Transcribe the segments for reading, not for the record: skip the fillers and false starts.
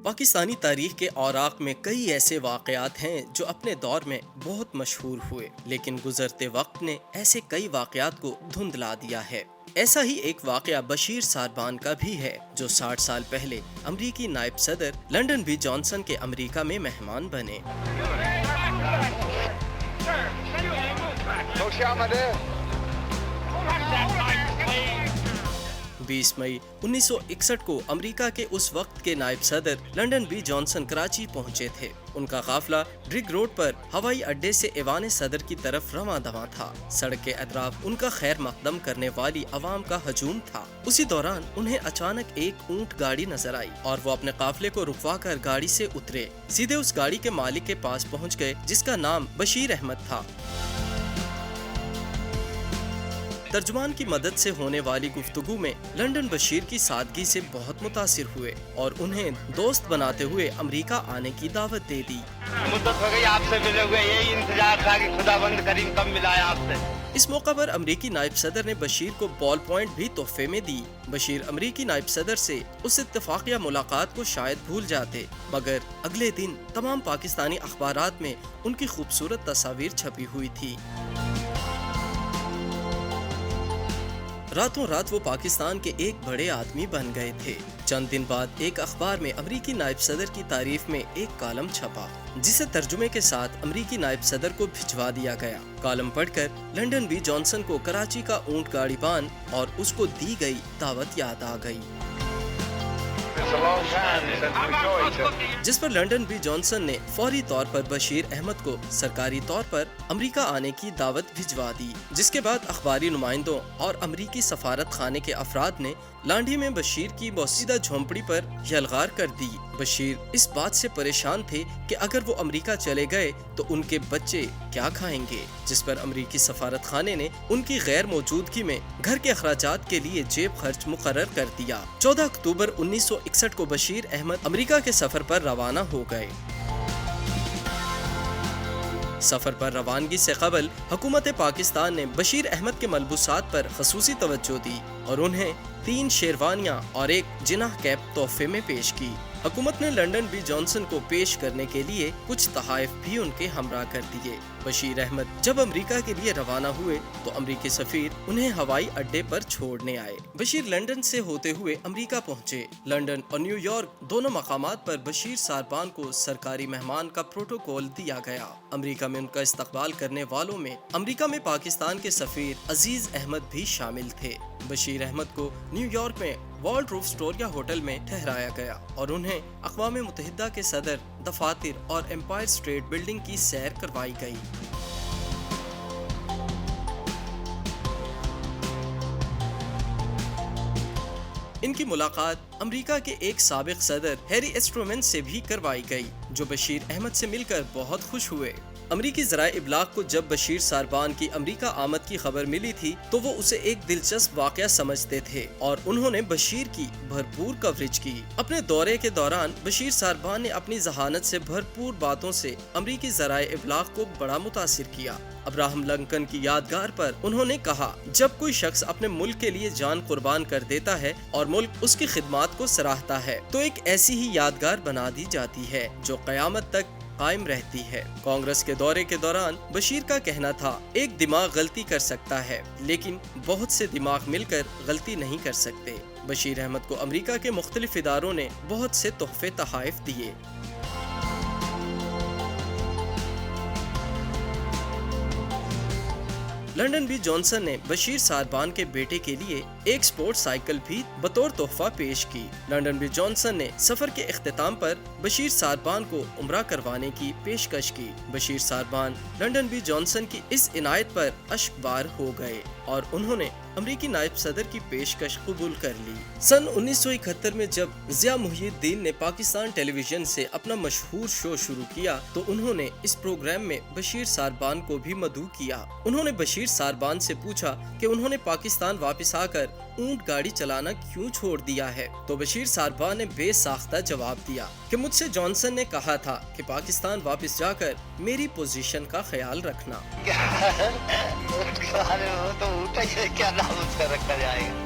پاکستانی تاریخ کے اوراق میں کئی ایسے واقعات ہیں جو اپنے دور میں بہت مشہور ہوئے، لیکن گزرتے وقت نے ایسے کئی واقعات کو دھندلا دیا ہے۔ ایسا ہی ایک واقعہ بشیر ساربان کا بھی ہے، جو 60 سال پہلے امریکی نائب صدر لنڈن بی جانسن کے امریکہ میں مہمان بنے۔ 20 مئی 1961 کو امریکہ کے اس وقت کے نائب صدر لنڈن بی جانسن کراچی پہنچے تھے۔ ان کا قافلہ ڈرگ روڈ پر ہوائی اڈے سے ایوان صدر کی طرف رواں دواں تھا۔ سڑک کے اطراف ان کا خیر مقدم کرنے والی عوام کا ہجوم تھا۔ اسی دوران انہیں اچانک ایک اونٹ گاڑی نظر آئی اور وہ اپنے قافلے کو رکوا کر گاڑی سے اترے، سیدھے اس گاڑی کے مالک کے پاس پہنچ گئے جس کا نام بشیر احمد تھا۔ ترجمان کی مدد سے ہونے والی گفتگو میں لنڈن بشیر کی سادگی سے بہت متاثر ہوئے اور انہیں دوست بناتے ہوئے امریکہ آنے کی دعوت دے دی۔ مدت ہو گئی آپ سے ملے ہوئے، یہی انتظار تھا کہ خداوند کریم کب ملائے آپ سے۔ اس موقع پر امریکی نائب صدر نے بشیر کو بال پوائنٹ بھی تحفے میں دی۔ بشیر امریکی نائب صدر سے اس اتفاقیہ ملاقات کو شاید بھول جاتے، مگر اگلے دن تمام پاکستانی اخبارات میں ان کی خوبصورت تصاویر چھپی ہوئی تھی۔ راتوں رات وہ پاکستان کے ایک بڑے آدمی بن گئے تھے۔ چند دن بعد ایک اخبار میں امریکی نائب صدر کی تعریف میں ایک کالم چھپا، جسے ترجمے کے ساتھ امریکی نائب صدر کو بھجوا دیا گیا۔ کالم پڑھ کر لنڈن بی جانسن کو کراچی کا اونٹ گاڑی بان اور اس کو دی گئی دعوت یاد آ گئی، جس پر لنڈن بی جانسن نے فوری طور پر بشیر احمد کو سرکاری طور پر امریکہ آنے کی دعوت بھجوا دی، جس کے بعد اخباری نمائندوں اور امریکی سفارت خانے کے افراد نے لانڈھی میں بشیر کی بوسیدہ جھونپڑی پر یلغار کر دی۔ بشیر اس بات سے پریشان تھے کہ اگر وہ امریکہ چلے گئے تو ان کے بچے کیا کھائیں گے، جس پر امریکی سفارت خانے نے ان کی غیر موجودگی میں گھر کے اخراجات کے لیے جیب خرچ مقرر کر دیا۔ 14 اکتوبر 1961 کو بشیر احمد امریکہ کے سفر پر روانہ ہو گئے۔ سفر پر روانگی سے قبل حکومت پاکستان نے بشیر احمد کے ملبوسات پر خصوصی توجہ دی اور انہیں 3 شیروانیاں اور ایک جناح کیپ تحفے میں پیش کی۔ حکومت نے لنڈن بی جانسن کو پیش کرنے کے لیے کچھ تحائف بھی ان کے ہمراہ کر دیے۔ بشیر احمد جب امریکہ کے لیے روانہ ہوئے تو امریکی سفیر انہیں ہوائی اڈے پر چھوڑنے آئے۔ بشیر لنڈن سے ہوتے ہوئے امریکہ پہنچے۔ لنڈن اور نیو یارک دونوں مقامات پر بشیر ساربان کو سرکاری مہمان کا پروٹوکول دیا گیا۔ امریکہ میں ان کا استقبال کرنے والوں میں امریکہ میں پاکستان کے سفیر عزیز احمد بھی شامل تھے۔ بشیر احمد کو نیو یارک میں والڈ روف اسٹوریا ہوٹل میں ٹھہرایا گیا اور انہیں اقوام متحدہ کے صدر دفاتر اور امپائر اسٹیٹ بلڈنگ کی سیر کروائی گئی۔ ان کی ملاقات امریکہ کے ایک سابق صدر ہیری ایس ٹرومین سے بھی کروائی گئی، جو بشیر احمد سے مل کر بہت خوش ہوئے۔ امریکی ذرائع ابلاغ کو جب بشیر ساربان کی امریکہ آمد کی خبر ملی تھی تو وہ اسے ایک دلچسپ واقعہ سمجھتے تھے اور انہوں نے بشیر کی بھرپور کوریج کی۔ اپنے دورے کے دوران بشیر ساربان نے اپنی ذہانت سے بھرپور باتوں سے امریکی ذرائع ابلاغ کو بڑا متاثر کیا۔ ابراہم لنکن کی یادگار پر انہوں نے کہا، جب کوئی شخص اپنے ملک کے لیے جان قربان کر دیتا ہے اور ملک اس کی خدمات کو سراہتا ہے تو ایک ایسی ہی یادگار بنا دی جاتی ہے جو قیامت تک قائم رہتی ہے۔ کانگریس کے دورے کے دوران بشیر کا کہنا تھا، ایک دماغ غلطی کر سکتا ہے لیکن بہت سے دماغ مل کر غلطی نہیں کر سکتے۔ بشیر احمد کو امریکہ کے مختلف اداروں نے بہت سے تحفے تحائف دیے۔ لنڈن بی جانسن نے بشیر ساربان کے بیٹے کے لیے ایک سپورٹ سائیکل بھی بطور تحفہ پیش کی۔ لنڈن بی جانسن نے سفر کے اختتام پر بشیر ساربان کو عمرہ کروانے کی پیشکش کی۔ بشیر ساربان لنڈن بی جانسن کی اس عنایت پر اشک بار ہو گئے اور انہوں نے امریکی نائب صدر کی پیشکش قبول کر لی۔ سن 1971 میں جب ضیاء محی الدین نے پاکستان ٹیلی ویژن سے اپنا مشہور شو شروع کیا تو انہوں نے اس پروگرام میں بشیر ساربان کو بھی مدعو کیا۔ انہوں نے بشیر ساربان سے پوچھا کہ انہوں نے پاکستان واپس آ کر اونٹ گاڑی چلانا کیوں چھوڑ دیا ہے، تو بشیر ساربان نے بے ساختہ جواب دیا کہ مجھ سے جانسن نے کہا تھا کہ پاکستان واپس جا کر میری پوزیشن کا خیال رکھنا۔ کیا نام اس کا رکھا جائے گا؟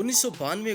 1992